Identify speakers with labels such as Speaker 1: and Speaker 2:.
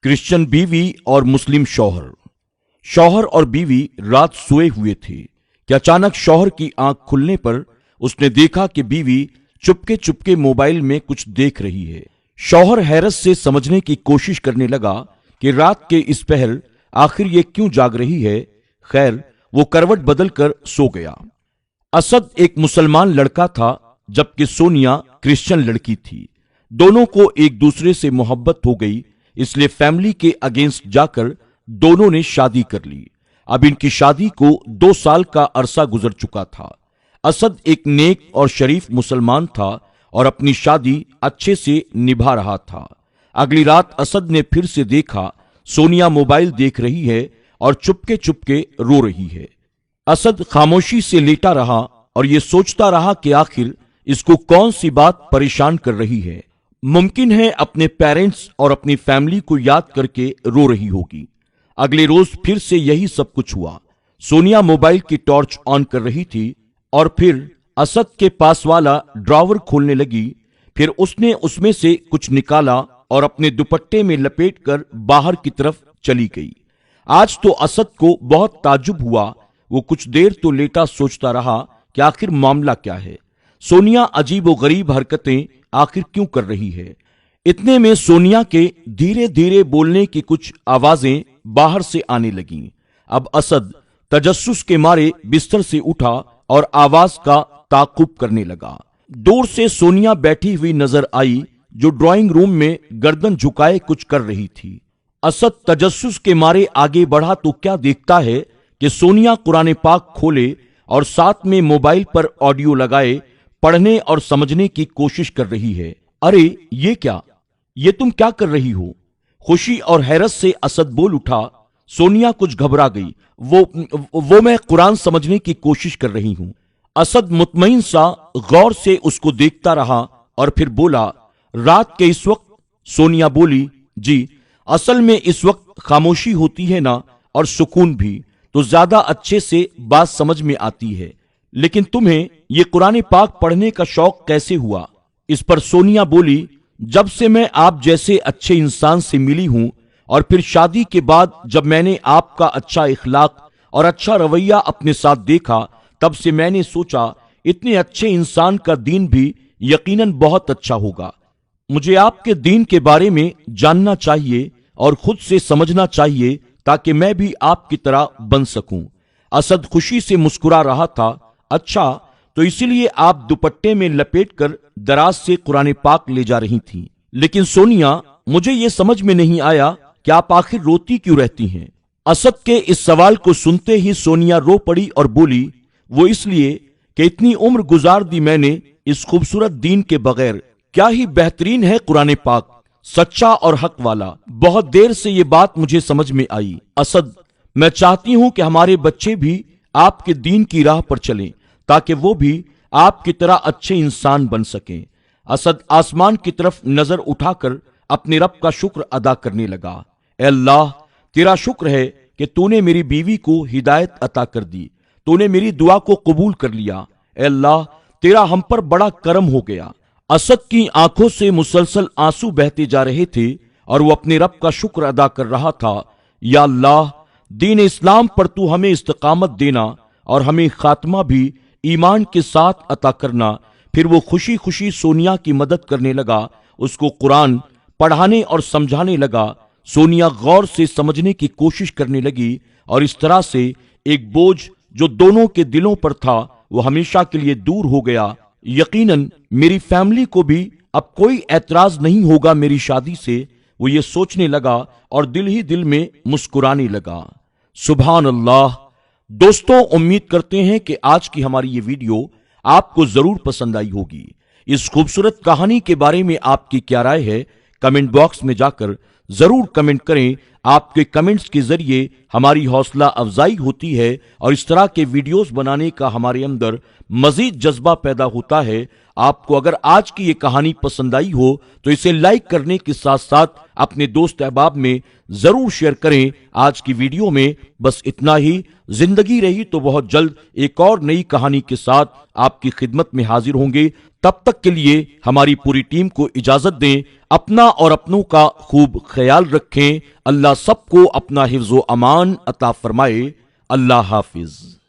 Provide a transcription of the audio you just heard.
Speaker 1: Christian बीवी और मुस्लिम शौहर। शौहर और बीवी रात सोए हुए थे कि अचानक शौहर की आंख खुलने पर उसने देखा कि बीवी चुपके चुपके मोबाइल में कुछ देख रही है। शौहर हैरत से समझने की कोशिश करने लगा कि रात के इस पहर आखिर ये क्यों जाग रही है। खैर, वो करवट बदलकर सो गया। असद एक मुसलमान लड़का था जबकि सोनिया क्रिश्चियन लड़की थी। दोनों को एक दूसरे से मोहब्बत हो गई, इसलिए फैमिली के अगेंस्ट जाकर दोनों ने शादी कर ली। अब इनकी शादी को 2 साल का अरसा गुजर चुका था। असद एक नेक और शरीफ मुसलमान था और अपनी शादी अच्छे से निभा रहा था। अगली रात असद ने फिर से देखा सोनिया मोबाइल देख रही है और चुपके चुपके रो रही है। असद खामोशी से लेटा रहा और यह सोचता रहा कि आखिर इसको कौन सी बात परेशान कर रही है। मुमकिन है अपने पेरेंट्स और अपनी फैमिली को याद करके रो रही होगी। अगले रोज फिर से यही सब कुछ हुआ। सोनिया मोबाइल की टॉर्च ऑन कर रही थी और फिर असद के पास वाला ड्रॉवर खोलने लगी। फिर उसने उसमें से कुछ निकाला और अपने दुपट्टे में लपेटकर बाहर की तरफ चली गई। आज तो असद को बहुत ताज्जुब हुआ। वो कुछ देर तो लेटा सोचता रहा कि आखिर मामला क्या है। सोनिया अजीबोगरीब हरकतें आखिर क्यों कर रही है। इतने में सोनिया के धीरे धीरे बोलने की कुछ आवाजें बाहर से आने लगीं। अब असद तजस्सुस के मारे बिस्तर से उठा और आवाज का ताकुब करने लगा। दूर से सोनिया बैठी हुई नजर आई जो ड्राइंग रूम में गर्दन झुकाए कुछ कर रही थी। असद तजस्सुस के मारे आगे बढ़ा तो क्या देखता है कि सोनिया कुरान पाक खोले और साथ में मोबाइल पर ऑडियो लगाए पढ़ने और समझने की कोशिश कर रही है। अरे ये क्या, ये तुम क्या कर रही हो? खुशी और हैरत से असद बोल उठा। सोनिया कुछ घबरा गई। वो मैं कुरान समझने की कोशिश कर रही हूं। असद मुतमईन सा गौर से उसको देखता रहा और फिर बोला, रात के इस वक्त? सोनिया बोली, जी, असल में इस वक्त खामोशी होती है ना, और सुकून भी, तो ज्यादा अच्छे से बात समझ में आती है। लेकिन तुम्हें ये कुरान पाक पढ़ने का शौक कैसे हुआ? इस पर सोनिया बोली, जब से मैं आप जैसे अच्छे इंसान से मिली हूं और फिर शादी के बाद जब मैंने आपका अच्छा इखलाक और अच्छा रवैया अपने साथ देखा, तब से मैंने सोचा इतने अच्छे इंसान का दीन भी यकीनन बहुत अच्छा होगा। मुझे आपके दीन के बारे में जानना चाहिए और खुद से समझना चाहिए ताकि मैं भी आपकी तरह बन सकूं। असद खुशी से मुस्कुरा रहा था। अच्छा, तो इसीलिए आप दुपट्टे में लपेटकर दराज से कुरान पाक ले जा रही थी। लेकिन सोनिया, मुझे यह समझ में नहीं आया कि आप आखिर रोती क्यों रहती हैं। असद के इस सवाल को सुनते ही सोनिया रो पड़ी और बोली, वो इसलिए कि इतनी उम्र गुजार दी मैंने इस खूबसूरत दीन के बगैर। क्या ही बेहतरीन है कुरान पाक, सच्चा और हक वाला। बहुत देर से ये बात मुझे समझ में आई। असद, मैं चाहती हूं कि हमारे बच्चे भी आपके दीन की राह पर चलें ताकि वो भी आपकी तरह अच्छे इंसान बन सकें। असद आसमान की तरफ नजर उठाकर अपने रब का शुक्र अदा करने लगा। ऐ अल्लाह, तेरा शुक्र है कि तूने मेरी बीवी को हिदायत अता कर दी, तूने मेरी दुआ को कबूल कर लिया। ऐ अल्लाह, तेरा हम पर बड़ा करम हो गया। असद की आंखों से मुसलसल आंसू बहते जा रहे थे और वो अपने रब का शुक्र अदा कर रहा था। या अल्लाह, दीन इस्लाम पर तू हमें इस्तिकामत देना और हमें खात्मा भी ईमान के साथ अता करना। फिर वो खुशी खुशी सोनिया की मदद करने लगा, उसको कुरान पढ़ाने और समझाने लगा। सोनिया गौर से समझने की कोशिश करने लगी और इस तरह से एक बोझ जो दोनों के दिलों पर था वो हमेशा के लिए दूर हो गया। यकीनन मेरी फैमिली को भी अब कोई ऐतराज नहीं होगा मेरी शादी से, वो ये सोचने लगा और दिल ही दिल में मुस्कुराने लगा। सुभान अल्लाह। दोस्तों, उम्मीद करते हैं कि आज की हमारी ये वीडियो आपको जरूर पसंद आई होगी। इस खूबसूरत कहानी के बारे में आपकी क्या राय है, कमेंट बॉक्स में जाकर जरूर कमेंट करें। آپ کے کمنٹس کے ذریعے ہماری حوصلہ افزائی ہوتی ہے اور اس طرح کے ویڈیوز بنانے کا ہمارے اندر مزید جذبہ پیدا ہوتا ہے۔ آپ کو اگر آج کی یہ کہانی پسند آئی ہو تو اسے لائک کرنے کے ساتھ ساتھ اپنے دوست احباب میں ضرور شیئر کریں۔ آج کی ویڈیو میں بس اتنا ہی۔ زندگی رہی تو بہت جلد ایک اور نئی کہانی کے ساتھ آپ کی خدمت میں حاضر ہوں گے۔ تب تک کے لیے ہماری پوری ٹیم کو اجازت دیں۔ اپنا اور اپنوں کا خوب خیال رکھیں۔ اللہ سب کو اپنا حفظ و امان عطا فرمائے۔ اللہ حافظ۔